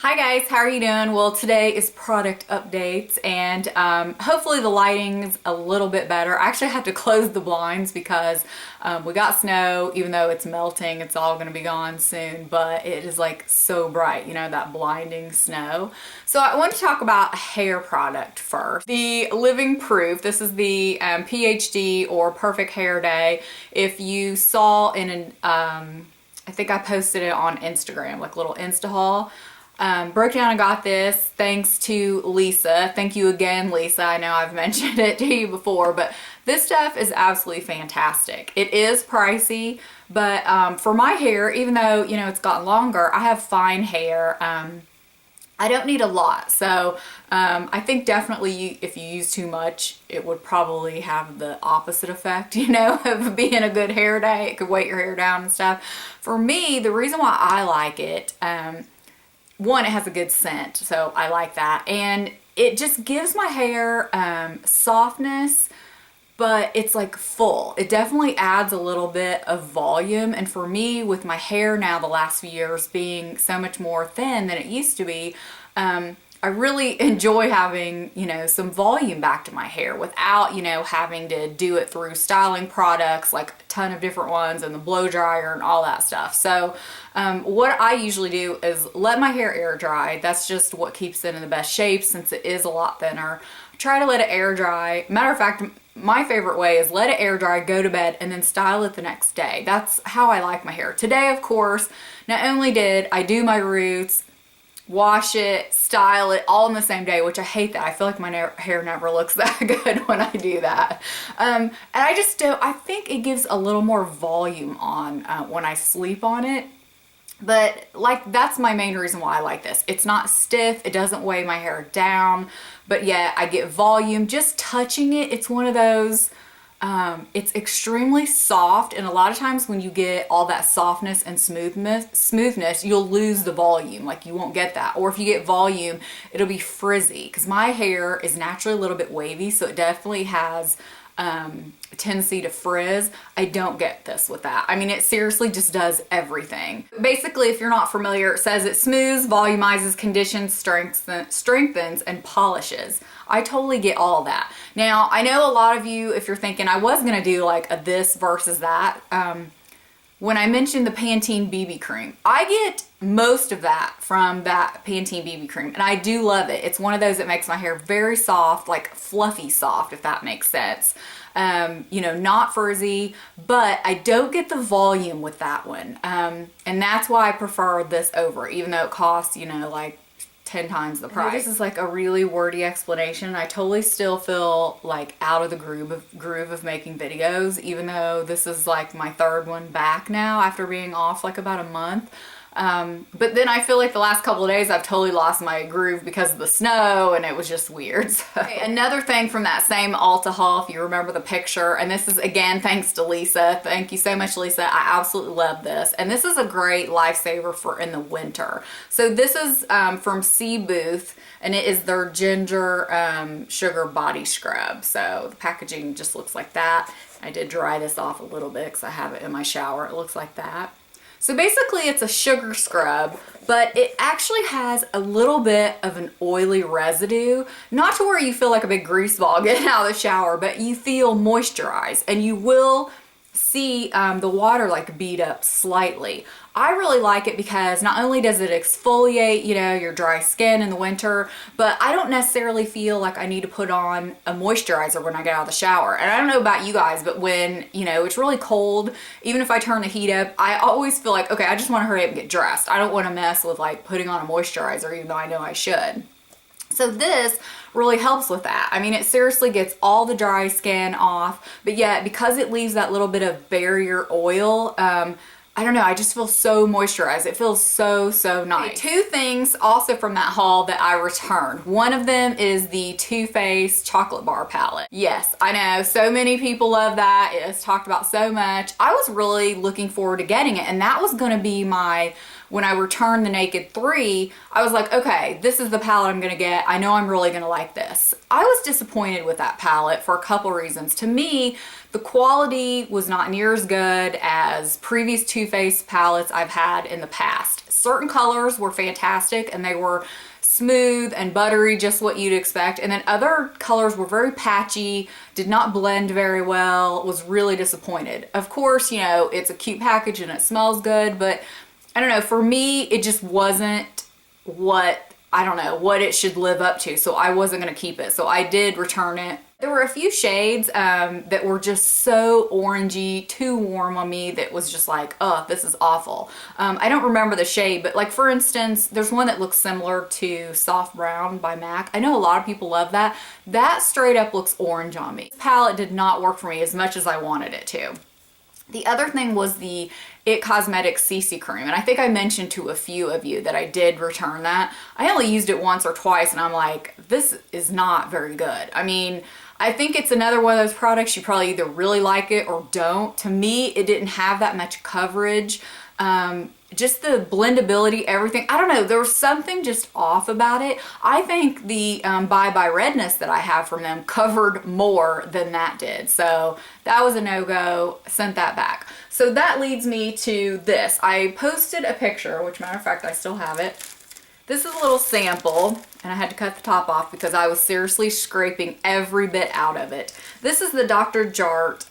Hi guys, how are you doing? Well, today is product updates and hopefully the lighting's a little bit better. I actually had to close the blinds because we got snow. Even though it's melting, it's all going to be gone soon, but it is like so bright, you know, that blinding snow. So I want to talk about a hair product first. The Living Proof. This is the PhD or Perfect Hair Day. If you saw in an, I think I posted it on Instagram, like a little Insta haul. Broke down and got this thanks to Lisa. Thank you again, Lisa. I know I've mentioned it to you before, but this stuff is absolutely fantastic. It is pricey, but for my hair, even though, you know, it's gotten longer, I have fine hair. I don't need a lot. So I think definitely if you use too much, it would probably have the opposite effect, you know, of being a good hair day. It could weight your hair down and stuff. For me, the reason why I like it, one, it has a good scent, so I like that, and it just gives my hair softness, but it's like full. It definitely adds a little bit of volume, and for me, with my hair now the last few years being so much more thin than it used to be, I really enjoy having, you know, some volume back to my hair without, you know, having to do it through styling products, like a ton of different ones and the blow dryer and all that stuff. So what I usually do is let my hair air dry. That's just what keeps it in the best shape since it is a lot thinner. Try to let it air dry. Matter of fact, my favorite way is let it air dry, go to bed, and then style it the next day. That's how I like my hair. Today, of course, not only did I do my roots, wash it, style it all in the same day, which I hate that. I feel like my hair never looks that good when I do that. And I just don't, I think it gives a little more volume on when I sleep on it. But like, that's my main reason why I like this. It's not stiff, it doesn't weigh my hair down, but yet I get volume. Just touching it, it's one of those, it's extremely soft, and a lot of times when you get all that softness and smoothness, you'll lose the volume. Like, you won't get that. Or if you get volume, it'll be frizzy, because my hair is naturally a little bit wavy, so it definitely has a tendency to frizz. I don't get this with that. I mean, it seriously just does everything. Basically, if you're not familiar, it says it smooths, volumizes, conditions, strengthens, and polishes. I totally get all that. Now, I know a lot of you, if you're thinking I was gonna do like a this versus that, when I mentioned the Pantene BB cream, I get most of that from that Pantene BB cream, and I do love it. It's one of those that makes my hair very soft, like fluffy soft, if that makes sense. You know, not frizzy, but I don't get the volume with that one. And that's why I prefer this over, even though it costs, you know, like 10 times the price. This is like a really wordy explanation. I totally still feel like out of the groove of making videos, even though this is like my third one back now after being off like about a month. But then I feel like the last couple of days I've totally lost my groove because of the snow, and it was just weird. So. Okay, another thing from that same Ulta haul, if you remember the picture, and this is again thanks to Lisa. Thank you so much, Lisa. I absolutely love this, and this is a great lifesaver for in the winter. So this is from Sea Booth, and it is their ginger sugar body scrub. So the packaging just looks like that. I did dry this off a little bit because I have it in my shower. It looks like that. So basically it's a sugar scrub, but it actually has a little bit of an oily residue. Not to where you feel like a big grease ball getting out of the shower, but you feel moisturized, and you will see the water like bead up slightly. I really like it because not only does it exfoliate, you know, your dry skin in the winter, but I don't necessarily feel like I need to put on a moisturizer when I get out of the shower. And I don't know about you guys, but when, you know, it's really cold, even if I turn the heat up, I always feel like, okay, I just want to hurry up and get dressed. I don't want to mess with like putting on a moisturizer, even though I know I should. So this really helps with that. I mean, it seriously gets all the dry skin off, but yet because it leaves that little bit of barrier oil, I don't know, I just feel so moisturized. It feels so, so nice. Okay, two things also from that haul that I returned. One of them is the Too Faced chocolate bar palette. Yes, I know, so many people love that. It is talked about so much. I was really looking forward to getting it, and that was gonna be my when I returned the Naked 3, I was like, okay, this is the palette I'm gonna get. I know I'm really gonna like this. I was disappointed with that palette for a couple reasons. To me, the quality was not near as good as previous Too Faced palettes I've had in the past. Certain colors were fantastic and they were smooth and buttery, just what you'd expect. And then other colors were very patchy, did not blend very well, was really disappointed. Of course, you know, it's a cute package and it smells good, but I don't know, for me, it just wasn't what, I don't know, what it should live up to. So I wasn't gonna keep it. So I did return it. There were a few shades that were just so orangey, too warm on me, that was just like, oh, this is awful. I don't remember the shade, but like for instance, there's one that looks similar to Soft Brown by MAC. I know a lot of people love that. That straight up looks orange on me. This palette did not work for me as much as I wanted it to. The other thing was the It Cosmetics CC Cream, and I think I mentioned to a few of you that I did return that. I only used it once or twice and I'm like, this is not very good. I mean, I think it's another one of those products you probably either really like it or don't. To me, it didn't have that much coverage. Just the blendability, everything. I don't know, there was something just off about it. I think the Bye Bye Redness that I have from them covered more than that did. So that was a no-go, sent that back. So that leads me to this. I posted a picture, which matter of fact, I still have it. This is a little sample, and I had to cut the top off because I was seriously scraping every bit out of it. This is the Dr. Jart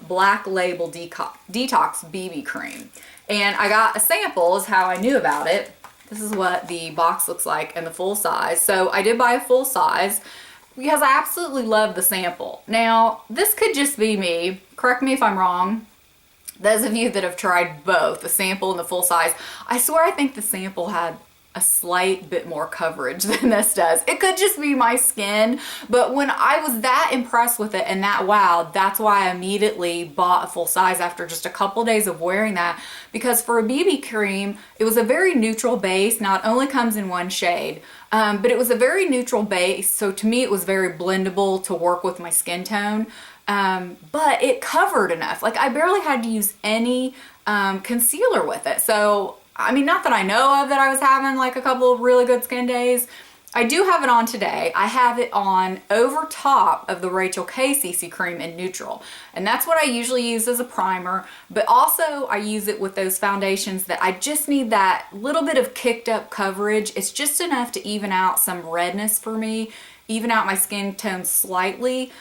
Black Label Detox BB Cream. And I got a sample is how I knew about it. This is what the box looks like in the full size. So I did buy a full size because I absolutely love the sample. Now, this could just be me. Correct me if I'm wrong. Those of you that have tried both, the sample and the full size, I swear I think the sample had a slight bit more coverage than this does. It could just be my skin, but when I was that impressed with it and that wow, that's why I immediately bought a full size after just a couple days of wearing that, because for a BB cream, it was a very neutral base. Now it only comes in one shade, but it was a very neutral base, so to me it was very blendable to work with my skin tone. But it covered enough. Like I barely had to use any concealer with it. So I mean, not that I know of that I was having like a couple of really good skin days. I do have it on today. I have it on over top of the Rachel K CC cream in neutral. And that's what I usually use as a primer, but also I use it with those foundations that I just need that little bit of kicked up coverage. It's just enough to even out some redness for me, even out my skin tone slightly.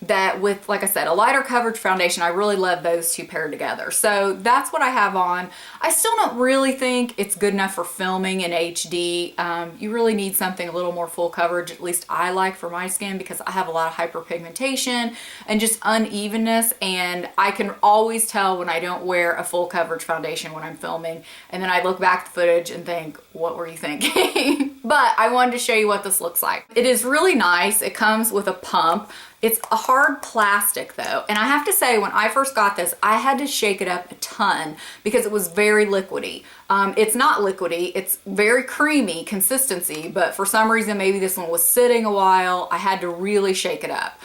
That with, like I said, a lighter coverage foundation, I really love those two paired together. So that's what I have on. I still don't really think it's good enough for filming in HD. You really need something a little more full coverage, at least I like for my skin, because I have a lot of hyperpigmentation and just unevenness, and I can always tell when I don't wear a full coverage foundation when I'm filming, and then I look back at the footage and think, what were you thinking? But I wanted to show you what this looks like. It is really nice. It comes with a pump. It's a hard plastic though, and I have to say when I first got this, I had to shake it up a ton because it was very liquidy. It's not liquidy, it's very creamy consistency, but for some reason maybe this one was sitting a while. I had to really shake it up.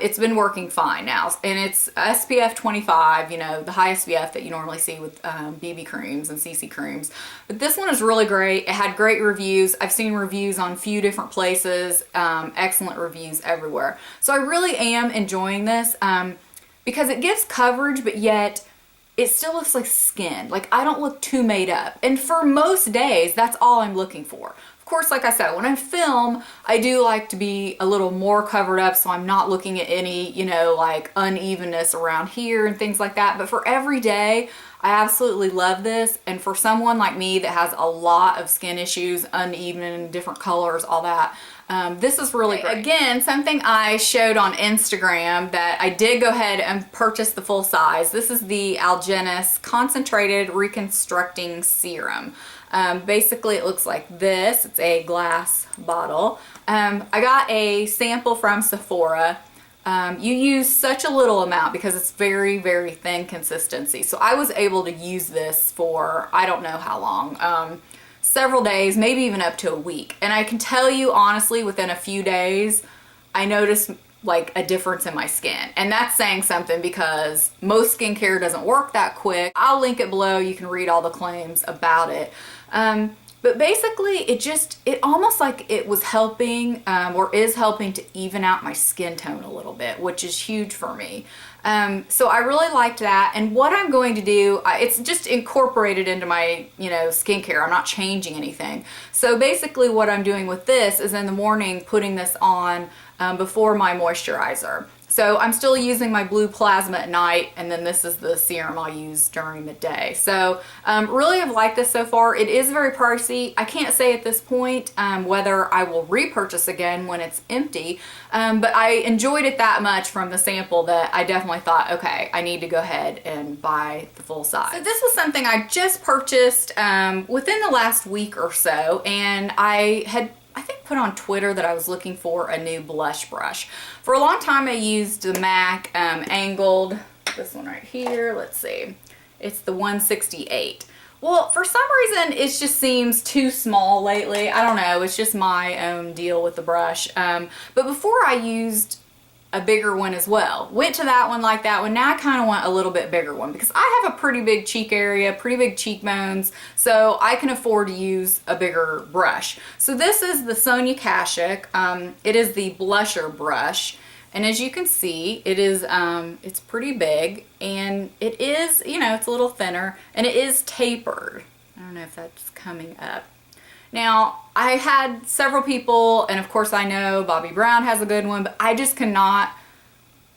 It's been working fine now, and it's SPF 25, you know, the high SPF that you normally see with BB creams and CC creams. But this one is really great. It had great reviews. I've seen reviews on a few different places, excellent reviews everywhere. So I really am enjoying this because it gives coverage, but yet it still looks like skin. Like I don't look too made up. And for most days, that's all I'm looking for. Of course, like I said, when I film, I do like to be a little more covered up so I'm not looking at any, you know, like unevenness around here and things like that. But for every day, I absolutely love this. And for someone like me that has a lot of skin issues, uneven, different colors, all that, this is really great. Again, something I showed on Instagram that I did go ahead and purchase the full size. This is the Algenist Concentrated Reconstructing Serum. Basically it looks like this. It's a glass bottle. I got a sample from Sephora. You use such a little amount because it's very, very thin consistency. So I was able to use this for I don't know how long. Several days, maybe even up to a week. And I can tell you honestly, within a few days, I noticed like a difference in my skin. And that's saying something because most skincare doesn't work that quick. I'll link it below. You can read all the claims about it. But basically it almost like it was helping or is helping to even out my skin tone a little bit, which is huge for me. So I really liked that. And what I'm going to do, it's just incorporated into my, skincare. I'm not changing anything. So basically what I'm doing with this is in the morning putting this on before my moisturizer. So I'm still using my blue plasma at night, and then this is the serum I'll use during the day. So really have liked this so far. It is very pricey. I can't say at this point whether I will repurchase again when it's empty, but I enjoyed it that much from the sample that I definitely thought, okay, I need to go ahead and buy the full size. So this was something I just purchased within the last week or so, and I think put on Twitter that I was looking for a new blush brush. For a long time I used the MAC angled, this one right here, let's see, it's the 168. Well, for some reason it just seems too small lately. I don't know, it's just my own deal with the brush. But before I used a bigger one as well. Went to that one, like that one. Now I kind of want a little bit bigger one because I have a pretty big cheek area, pretty big cheekbones, so I can afford to use a bigger brush. So this is the Sonia Kashuk. It is the blusher brush, and as you can see, it is it's pretty big, and it is, it's a little thinner, and it is tapered. I don't know if that's coming up. Now, I had several people, and of course I know Bobbi Brown has a good one, but I just cannot,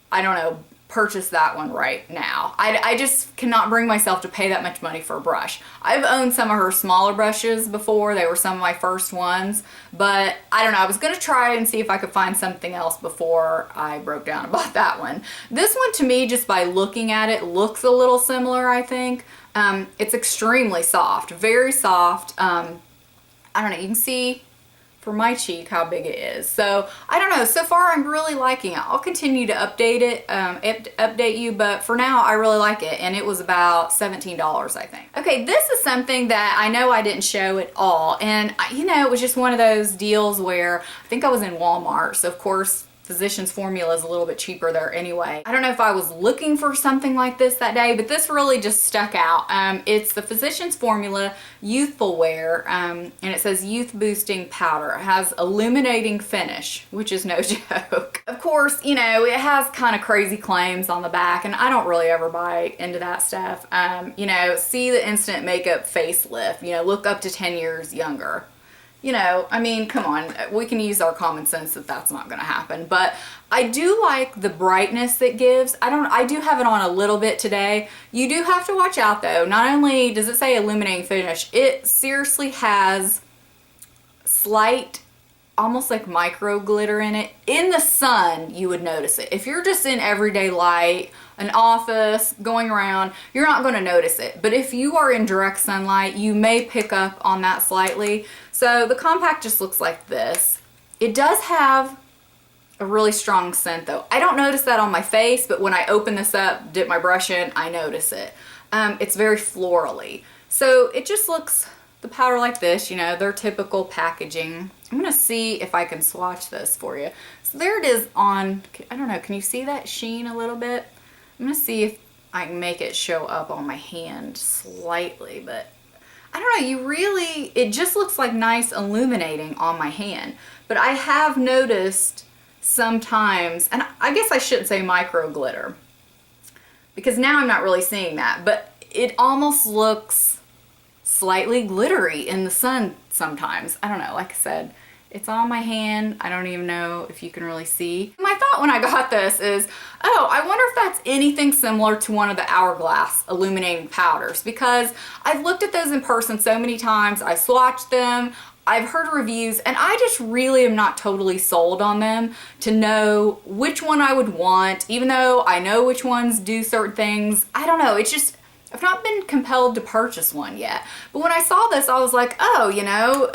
I don't know, purchase that one right now. I just cannot bring myself to pay that much money for a brush. I've owned some of her smaller brushes before. They were some of my first ones, but I don't know. I was going to try and see if I could find something else before I broke down and bought that one. This one, to me, just by looking at it, looks a little similar, I think. It's extremely soft, very soft. I don't know, you can see for my cheek how big it is. So I don't know, so far I'm really liking it. I'll continue to update it, update you, but for now I really like it, and it was about $17, I think. Okay, this is something that I know I didn't show at all, and it was just one of those deals where I think I was in Walmart, so of course Physicians Formula is a little bit cheaper there anyway. I don't know if I was looking for something like this that day, but this really just stuck out. It's the Physicians Formula Youthful Wear, and it says Youth Boosting Powder. It has illuminating finish, which is no joke. Of course, it has kind of crazy claims on the back, and I don't really ever buy into that stuff. See the instant makeup facelift, look up to 10 years younger. I mean, come on, we can use our common sense that that's not going to happen. But I do like the brightness that gives. I do have it on a little bit today. You do have to watch out though. Not only does it say illuminating finish, it seriously has slight, almost like micro glitter in it. In the sun, you would notice it. If you're just in everyday light, an office, going around, you're not going to notice it. But if you are in direct sunlight, you may pick up on that slightly. So the compact just looks like this. It does have a really strong scent though. I don't notice that on my face, but when I open this up, dip my brush in, I notice it. It's very florally. So it just looks, the powder like this, their typical packaging. I'm going to see if I can swatch this for you. So there it is on, I don't know, can you see that sheen a little bit? I'm going to see if I can make it show up on my hand slightly, but I don't know, it just looks like nice illuminating on my hand. But I have noticed sometimes, and I guess I shouldn't say micro glitter, because now I'm not really seeing that, but it almost looks slightly glittery in the sun sometimes. I don't know, like I said, it's on my hand. I don't even know if you can really see. My thought when I got this is, oh, I wonder if that's anything similar to one of the Hourglass illuminating powders, because I've looked at those in person so many times. I swatched them, I've heard reviews, and I just really am not totally sold on them to know which one I would want, even though I know which ones do certain things. I don't know, it's just, I've not been compelled to purchase one yet. But when I saw this, I was like, oh,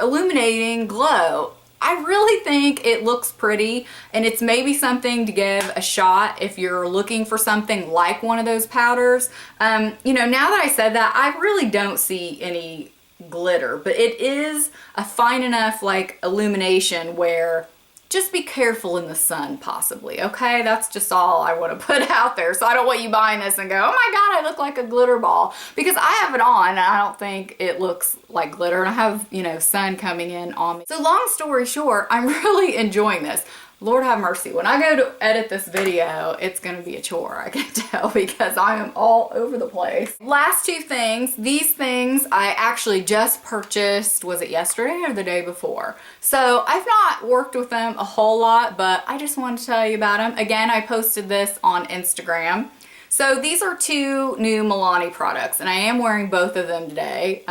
illuminating glow. I really think it looks pretty, and it's maybe something to give a shot if you're looking for something like one of those powders. Now that I said that, I really don't see any glitter, but it is a fine enough like illumination where just be careful in the sun possibly, okay? That's just all I want to put out there. So I don't want you buying this and go, oh my God, I look like a glitter ball, because I have it on and I don't think it looks like glitter, and I have, you know, sun coming in on me. So long story short, I'm really enjoying this. Lord have mercy, when I go to edit this video, it's gonna be a chore, I can tell, because I am all over the place. Last two things, these things I actually just purchased, was it yesterday or the day before? So I've not worked with them a whole lot, but I just wanted to tell you about them. Again, I posted this on Instagram. So these are two new Milani products, and I am wearing both of them today.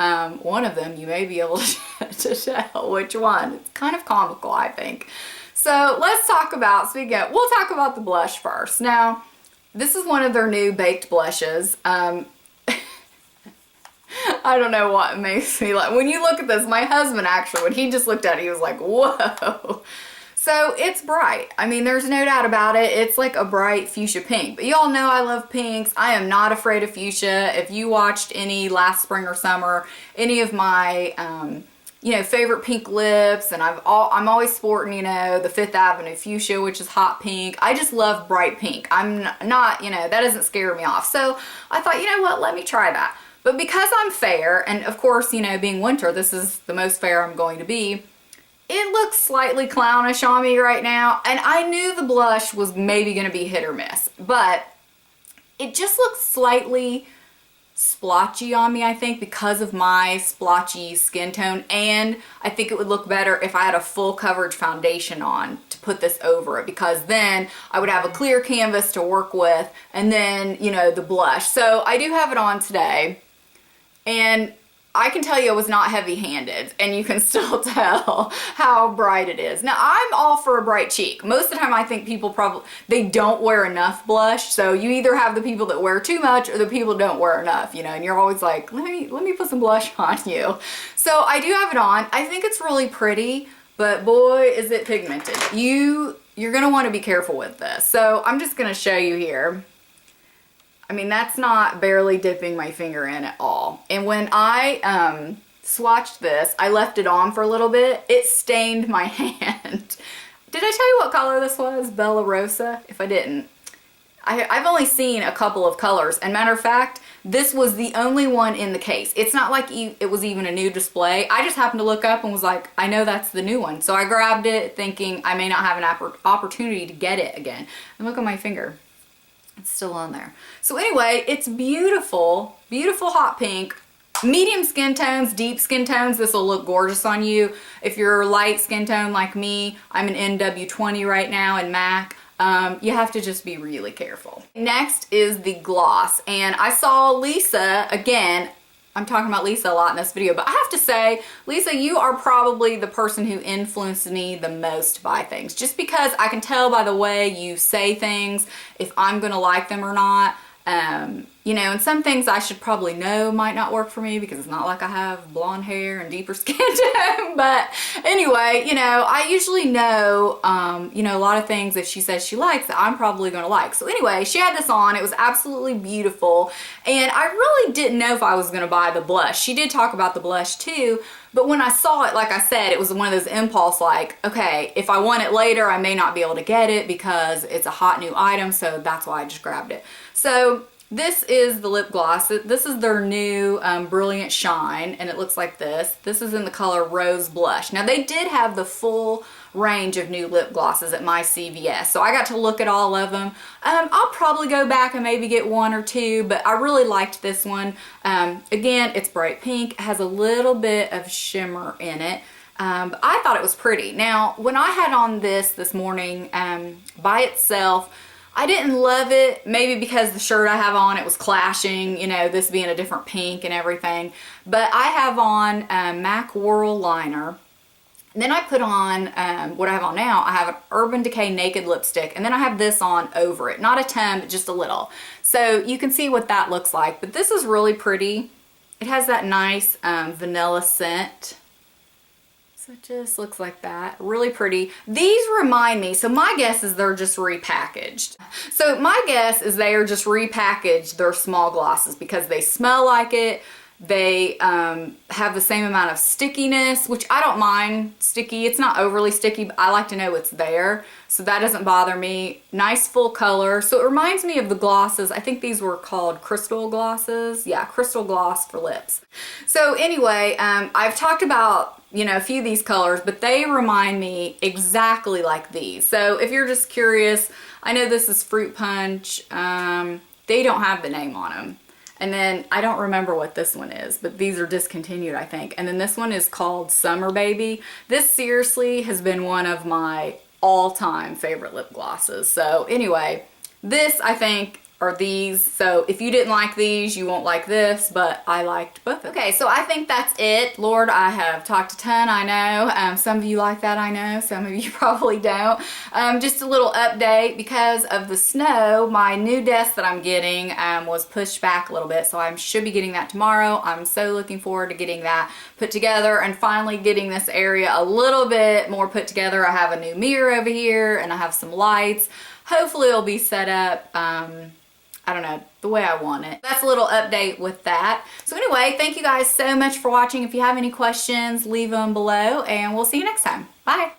One of them, you may be able to tell which one. It's kind of comical, I think. So let's talk about, we'll talk about the blush first. Now, this is one of their new baked blushes. I don't know what makes me like, when you look at this, my husband actually, when he just looked at it, he was like, whoa. So it's bright. I mean, there's no doubt about it. It's like a bright fuchsia pink, but y'all know I love pinks. I am not afraid of fuchsia. If you watched any last spring or summer, any of my, you know, favorite pink lips, and I'm always sporting, you know, the Fifth Avenue fuchsia, which is hot pink. I just love bright pink. I'm not, you know, that doesn't scare me off. So I thought, you know what, let me try that. But because I'm fair, and of course, you know, being winter, this is the most fair I'm going to be, it looks slightly clownish on me right now. And I knew the blush was maybe going to be hit or miss, but it just looks slightly splotchy on me, I think, because of my splotchy skin tone. And I think it would look better if I had a full coverage foundation on to put this over it, because then I would have a clear canvas to work with, and then, you know, the blush. So I do have it on today, and I can tell you it was not heavy-handed, and you can still tell how bright it is. Now, I'm all for a bright cheek. Most of the time, I think people they don't wear enough blush. So you either have the people that wear too much or the people that don't wear enough, you know, and you're always like, let me put some blush on you. So I do have it on. I think it's really pretty, but boy, is it pigmented. You're gonna wanna be careful with this. So I'm just gonna show you here. I mean, that's not barely dipping my finger in at all. And when I swatched this, I left it on for a little bit. It stained my hand. Did I tell you what color this was? Bella Rosa? If I didn't. I've only seen a couple of colors. And matter of fact, this was the only one in the case. It's not like it was even a new display. I just happened to look up and was like, I know that's the new one. So I grabbed it thinking I may not have an opportunity to get it again. And look at my finger. It's still on there. So anyway, it's beautiful, beautiful hot pink. Medium skin tones, deep skin tones, this will look gorgeous on you. If you're light skin tone like me, I'm an NW20 right now in MAC. You have to just be really careful. Next is the gloss, and I saw Lisa, again, I'm talking about Lisa a lot in this video, but I have to say, Lisa, you are probably the person who influenced me the most by things, just because I can tell by the way you say things if I'm gonna like them or not. You know, and some things I should probably know might not work for me because it's not like I have blonde hair and deeper skin tone. But anyway, you know, I usually know, you know, a lot of things if she says she likes that I'm probably going to like. So anyway, she had this on. It was absolutely beautiful. And I really didn't know if I was going to buy the blush. She did talk about the blush too. But when I saw it, like I said, it was one of those impulse like, okay, if I want it later, I may not be able to get it because it's a hot new item. So that's why I just grabbed it. So this is the lip gloss. This is their new Brilliant Shine, and it looks like this. This is in the color Rose Blush. Now, they did have the full range of new lip glosses at my CVS, so I got to look at all of them. I'll probably go back and maybe get one or two, but I really liked this one. Again, it's bright pink. It has a little bit of shimmer in it. But I thought it was pretty. Now, when I had on this morning by itself, I didn't love it, maybe because the shirt I have on, it was clashing, you know, this being a different pink and everything. But I have on MAC Whirl Liner. And then I put on, what I have on now, I have an Urban Decay Naked Lipstick. And then I have this on over it. Not a ton, but just a little. So you can see what that looks like. But this is really pretty. It has that nice vanilla scent. So it just looks like that. Really pretty. These remind me, so my guess is they're just repackaged. So my guess is they are just repackaged their small glosses because they smell like it. They have the same amount of stickiness, which I don't mind sticky. It's not overly sticky, but I like to know it's there, so that doesn't bother me. Nice full color. So it reminds me of the glosses. I think these were called crystal glosses. Yeah, crystal gloss for lips. So anyway, I've talked about, you know, a few of these colors, but they remind me exactly like these. So if you're just curious, I know this is Fruit Punch. They don't have the name on them. And then I don't remember what this one is, but these are discontinued, I think. And then this one is called Summer Baby. This seriously has been one of my all-time favorite lip glosses. So anyway, this I think are these. So if you didn't like these, you won't like this, but I liked both. Okay, so I think that's it. Lord, I have talked a ton, I know. Some of you like that, I know. Some of you probably don't. Just a little update. Because of the snow, my new desk that I'm getting was pushed back a little bit, so I should be getting that tomorrow. I'm so looking forward to getting that put together and finally getting this area a little bit more put together. I have a new mirror over here and I have some lights. Hopefully it'll be set up I don't know, the way I want it. That's a little update with that. So anyway, thank you guys so much for watching. If you have any questions, leave them below and we'll see you next time. Bye.